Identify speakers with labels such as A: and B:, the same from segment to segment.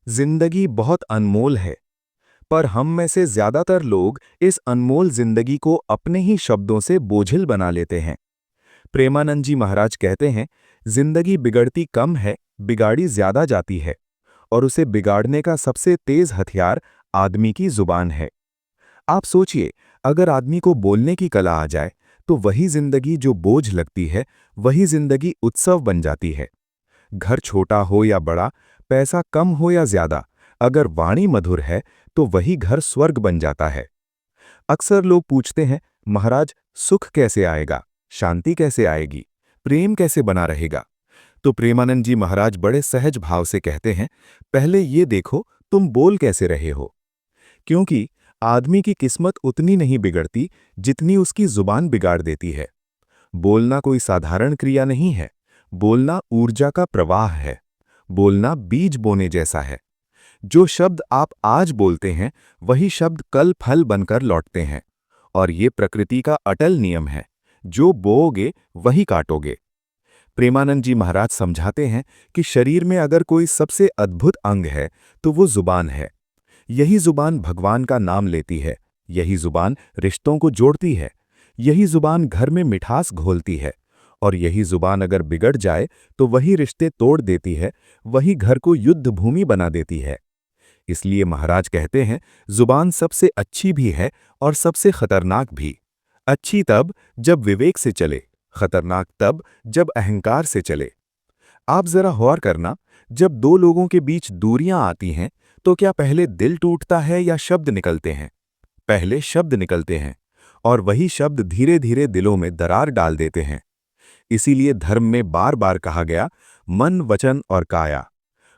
A: जिंदगी बहुत अनमोल है, पर हम में से ज्यादातर लोग इस अनमोल जिंदगी को अपने ही शब्दों से बोझिल बना लेते हैं। प्रेमानंद जी महाराज कहते हैं, जिंदगी बिगड़ती कम है, बिगाड़ी ज्यादा जाती है, और उसे बिगाड़ने का सबसे तेज हथियार आदमी की जुबान है। आप सोचिए, अगर आदमी को बोलने की कला आ जाए, तो वही जिंदगी जो बोझ लगती है, वही जिंदगी उत्सव बन जाती है। घर छोटा हो या बड़ा, पैसा कम हो या ज्यादा, अगर वाणी मधुर है तो वही घर स्वर्ग बन जाता है। अक्सर लोग पूछते हैं, महाराज, सुख कैसे आएगा, शांति कैसे आएगी, प्रेम कैसे बना रहेगा? तो प्रेमानंद जी महाराज बड़े सहज भाव से कहते हैं, पहले ये देखो तुम बोल कैसे रहे हो। क्योंकि आदमी की किस्मत उतनी नहीं बिगड़ती जितनी उसकी जुबान बिगाड़ देती है। बोलना कोई साधारण क्रिया नहीं है, बोलना ऊर्जा का प्रवाह है। बोलना बीज बोने जैसा है। जो शब्द आप आज बोलते हैं, वही शब्द कल फल बनकर लौटते हैं। और ये प्रकृति का अटल नियम है, जो बोओगे वही काटोगे। प्रेमानंद जी महाराज समझाते हैं कि शरीर में अगर कोई सबसे अद्भुत अंग है, तो वो जुबान है। यही जुबान भगवान का नाम लेती है, यही जुबान रिश्तों को जोड़ती है, यही जुबान घर में मिठास घोलती है, और यही जुबान अगर बिगड़ जाए तो वही रिश्ते तोड़ देती है, वही घर को युद्ध भूमि बना देती है। इसलिए महाराज कहते हैं, जुबान सबसे अच्छी भी है और सबसे खतरनाक भी। अच्छी तब जब विवेक से चले, खतरनाक तब जब अहंकार से चले। आप जरा गौर करना, जब दो लोगों के बीच दूरियां आती हैं, तो क्या पहले दिल टूटता है या शब्द निकलते हैं? पहले शब्द निकलते हैं, और वही शब्द धीरे धीरे दिलों में दरार डाल देते हैं। इसीलिए धर्म में बार बार कहा गया, मन, वचन और काया।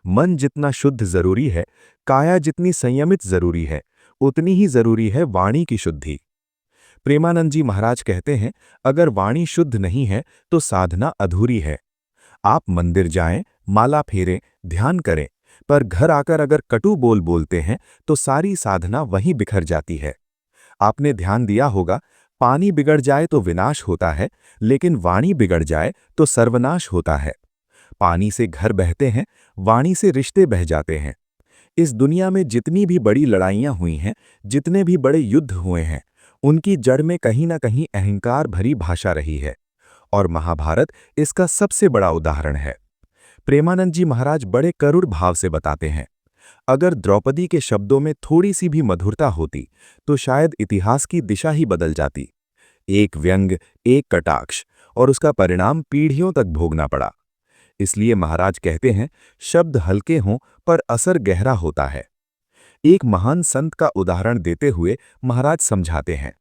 A: मन जितना शुद्ध जरूरी है, काया जितनी संयमित जरूरी है, उतनी ही जरूरी है वाणी की शुद्धि। प्रेमानंद जी महाराज कहते हैं, अगर वाणी शुद्ध नहीं है तो साधना अधूरी है। आप मंदिर जाएं, माला फेरें, ध्यान करें, पर घर आकर अगर कटु बोल बोलते हैं तो सारी साधना वहीं बिखर जाती है। आपने ध्यान दिया होगा, पानी बिगड़ जाए तो विनाश होता है, लेकिन वाणी बिगड़ जाए तो सर्वनाश होता है। पानी से घर बहते हैं, वाणी से रिश्ते बह जाते हैं। इस दुनिया में जितनी भी बड़ी लड़ाइयां हुई हैं, जितने भी बड़े युद्ध हुए हैं, उनकी जड़ में कहीं ना कहीं अहंकार भरी भाषा रही है, और महाभारत इसका सबसे बड़ा उदाहरण है। प्रेमानंद जी महाराज बड़े करुण भाव से बताते हैं, अगर द्रौपदी के शब्दों में थोड़ी सी भी मधुरता होती, तो शायद इतिहास की दिशा ही बदल जाती। एक व्यंग, एक कटाक्ष, और उसका परिणाम पीढ़ियों तक भोगना पड़ा। इसलिए महाराज कहते हैं, शब्द हल्के हों पर असर गहरा होता है। एक महान संत का उदाहरण देते हुए महाराज समझाते हैं,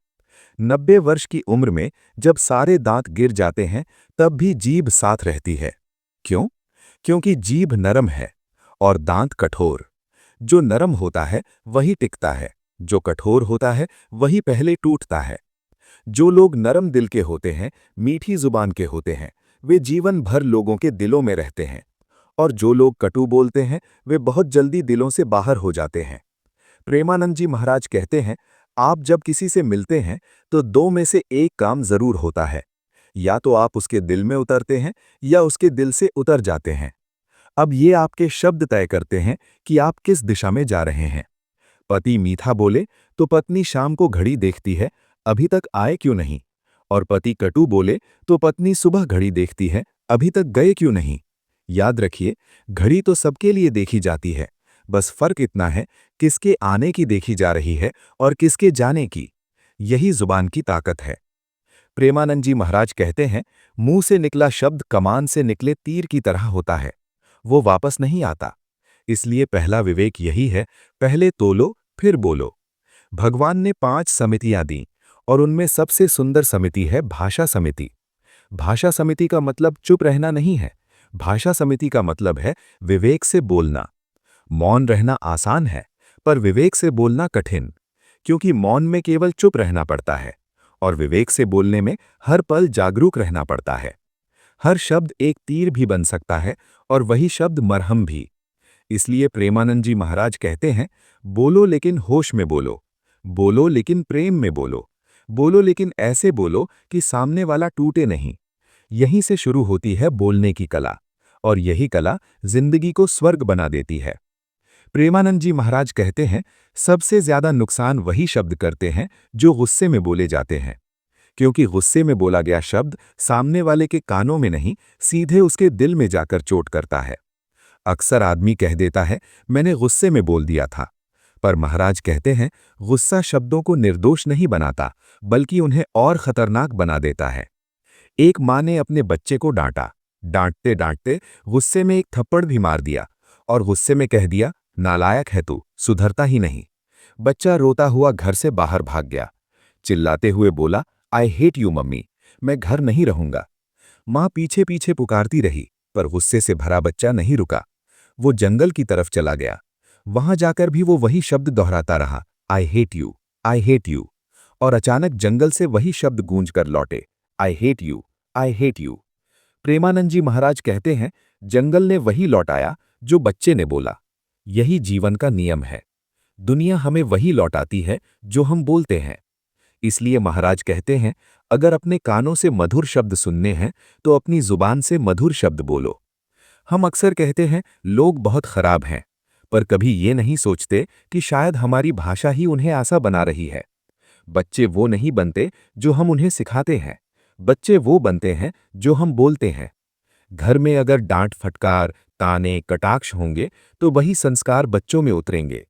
A: 90 वर्ष की उम्र में जब सारे दांत गिर जाते हैं, तब भी जीभ साथ रहती है। क्यों? क्योंकि जीभ नरम है और दांत कठोर। जो नरम होता है वही टिकता है, जो कठोर होता है वही पहले टूटता है। जो लोग नरम दिल के होते हैं, मीठी जुबान के होते हैं, वे जीवन भर लोगों के दिलों में रहते हैं। और जो लोग कटु बोलते हैं, वे बहुत जल्दी दिलों से बाहर हो जाते हैं। प्रेमानंद जी महाराज कहते हैं, आप जब किसी से मिलते हैं तो दो में से एक काम जरूर होता है, या तो आप उसके दिल में उतरते हैं या उसके दिल से उतर जाते हैं। अब ये आपके शब्द तय करते हैं कि आप किस दिशा में जा रहे हैं। पति मीठा बोले तो पत्नी शाम को घड़ी देखती है, अभी तक आए क्यों नहीं? और पति कटु बोले तो पत्नी सुबह घड़ी देखती है, अभी तक गए क्यों नहीं? याद रखिए, घड़ी तो सबके लिए देखी जाती है, बस फर्क इतना है किसके आने की देखी जा रही है और किसके जाने की। यही जुबान की ताकत है। प्रेमानंद जी महाराज कहते हैं, मुंह से निकला शब्द कमान से निकले तीर की तरह होता है, वो वापस नहीं आता। इसलिए पहला विवेक यही है, पहले तोलो फिर बोलो। भगवान ने 5 समितियां दी, और उनमें सबसे सुंदर समिति है भाषा समिति। भाषा समिति का मतलब चुप रहना नहीं है, भाषा समिति का मतलब है विवेक से बोलना। मौन रहना आसान है, पर विवेक से बोलना कठिन, क्योंकि मौन में केवल चुप रहना पड़ता है, और विवेक से बोलने में हर पल जागरूक रहना पड़ता है। हर शब्द एक तीर भी बन सकता है, और वही शब्द मरहम भी। इसलिए प्रेमानंद जी महाराज कहते हैं, बोलो लेकिन होश में बोलो, बोलो लेकिन प्रेम में बोलो, बोलो लेकिन ऐसे बोलो कि सामने वाला टूटे नहीं। यहीं से शुरू होती है बोलने की कला, और यही कला जिंदगी को स्वर्ग बना देती है। प्रेमानंद जी महाराज कहते हैं, सबसे ज्यादा नुकसान वही शब्द करते हैं जो गुस्से में बोले जाते हैं, क्योंकि गुस्से में बोला गया शब्द सामने वाले के कानों में नहीं, सीधे उसके दिल में जाकर चोट करता है। अक्सर आदमी कह देता है, मैंने गुस्से में बोल दिया था, पर महाराज कहते हैं, गुस्सा शब्दों को निर्दोष नहीं बनाता, बल्कि उन्हें और खतरनाक बना देता है। एक माँ ने अपने बच्चे को डांटा, डांटते डांटते गुस्से में एक थप्पड़ भी मार दिया और गुस्से में कह दिया, नालायक है तू, सुधरता ही नहीं। बच्चा रोता हुआ घर से बाहर भाग गया, चिल्लाते हुए बोला, आई हेट यू मम्मी, मैं घर नहीं रहूंगा। माँ पीछे पीछे पुकारती रही, पर गुस्से से भरा बच्चा नहीं रुका। वो जंगल की तरफ चला गया। वहां जाकर भी वो वही शब्द दोहराता रहा, I hate you, I hate you. और अचानक जंगल से वही शब्द गूंज कर लौटे, I hate you, I hate you. Premanand ji Maharaj कहते हैं, जंगल ने वही लौटाया जो बच्चे ने बोला। यही जीवन का नियम है। दुनिया हमें वही लौटाती है जो हम बोलते हैं। इसलिए महाराज कहते हैं, अगर अपने कानों से मधुर शब्द सुनने हैं तो अपनी जुबान से मधुर शब्द बोलो। हम अक्सर कहते हैं, लोग बहुत खराब हैं, पर कभी ये नहीं सोचते कि शायद हमारी भाषा ही उन्हें ऐसा बना रही है। बच्चे वो नहीं बनते जो हम उन्हें सिखाते हैं, बच्चे वो बनते हैं जो हम बोलते हैं। घर में अगर डांट फटकार, ताने, कटाक्ष होंगे तो वही संस्कार बच्चों में उतरेंगे,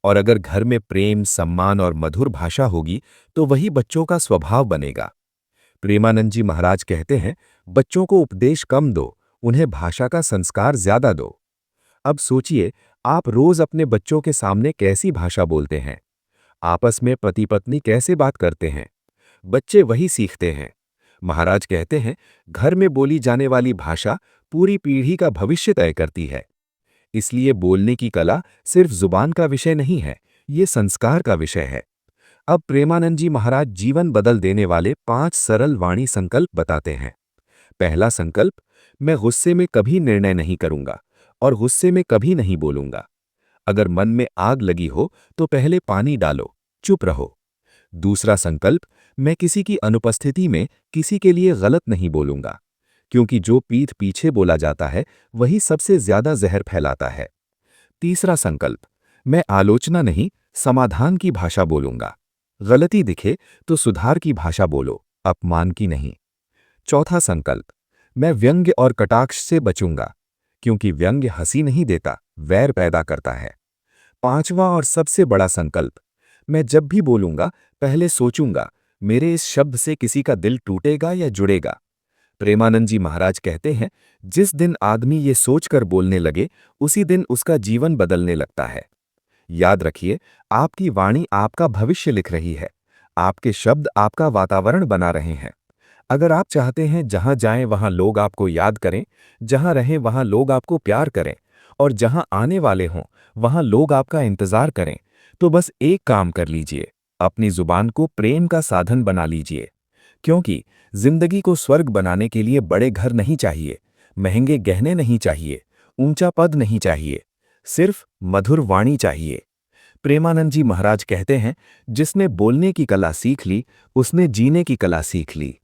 A: और अगर घर में प्रेम, सम्मान और मधुर भाषा होगी तो वही बच्चों का स्वभाव बनेगा। प्रेमानंद जी महाराज कहते हैं, बच्चों को उपदेश कम दो, उन्हें भाषा का संस्कार ज्यादा दो। अब सोचिए, आप रोज अपने बच्चों के सामने कैसी भाषा बोलते हैं? आपस में पति पत्नी कैसे बात करते हैं? बच्चे वही सीखते हैं। महाराज कहते हैं, घर में बोली जाने वाली भाषा पूरी पीढ़ी का भविष्य तय करती है। इसलिए बोलने की कला सिर्फ जुबान का विषय नहीं है, ये संस्कार का विषय है। अब प्रेमानंद जी महाराज जीवन बदल देने वाले 5 सरल वाणी संकल्प बताते हैं। पहला संकल्प, मैं गुस्से में कभी निर्णय नहीं करूंगा और गुस्से में कभी नहीं बोलूंगा। अगर मन में आग लगी हो तो पहले पानी डालो, चुप रहो। दूसरा संकल्प, मैं किसी की अनुपस्थिति में किसी के लिए गलत नहीं बोलूंगा, क्योंकि जो पीठ पीछे बोला जाता है वही सबसे ज्यादा जहर फैलाता है। तीसरा संकल्प, मैं आलोचना नहीं, समाधान की भाषा बोलूंगा। गलती दिखे तो सुधार की भाषा बोलो, अपमान की नहीं। चौथा संकल्प, मैं व्यंग्य और कटाक्ष से बचूंगा, क्योंकि व्यंग्य हंसी नहीं देता, वैर पैदा करता है। पांचवा और सबसे बड़ा संकल्प, मैं जब भी बोलूंगा पहले सोचूंगा, मेरे इस शब्द से किसी का दिल टूटेगा या जुड़ेगा। प्रेमानंद जी महाराज कहते हैं, जिस दिन आदमी ये सोचकर बोलने लगे, उसी दिन उसका जीवन बदलने लगता है। याद रखिए, आपकी वाणी आपका भविष्य लिख रही है। आपके शब्द आपका वातावरण बना रहे हैं। अगर आप चाहते हैं जहां जाएं वहां लोग आपको याद करें, जहां रहें वहां लोग आपको प्यार करें, और जहां आने वाले हों वहां लोग आपका इंतजार करें, तो बस एक काम कर लीजिए, अपनी जुबान को प्रेम का साधन बना लीजिए। क्योंकि जिंदगी को स्वर्ग बनाने के लिए बड़े घर नहीं चाहिए, महंगे गहने नहीं चाहिए, ऊंचा पद नहीं चाहिए, सिर्फ मधुर वाणी चाहिए। प्रेमानंद जी महाराज कहते हैं, जिसने बोलने की कला सीख ली, उसने जीने की कला सीख ली।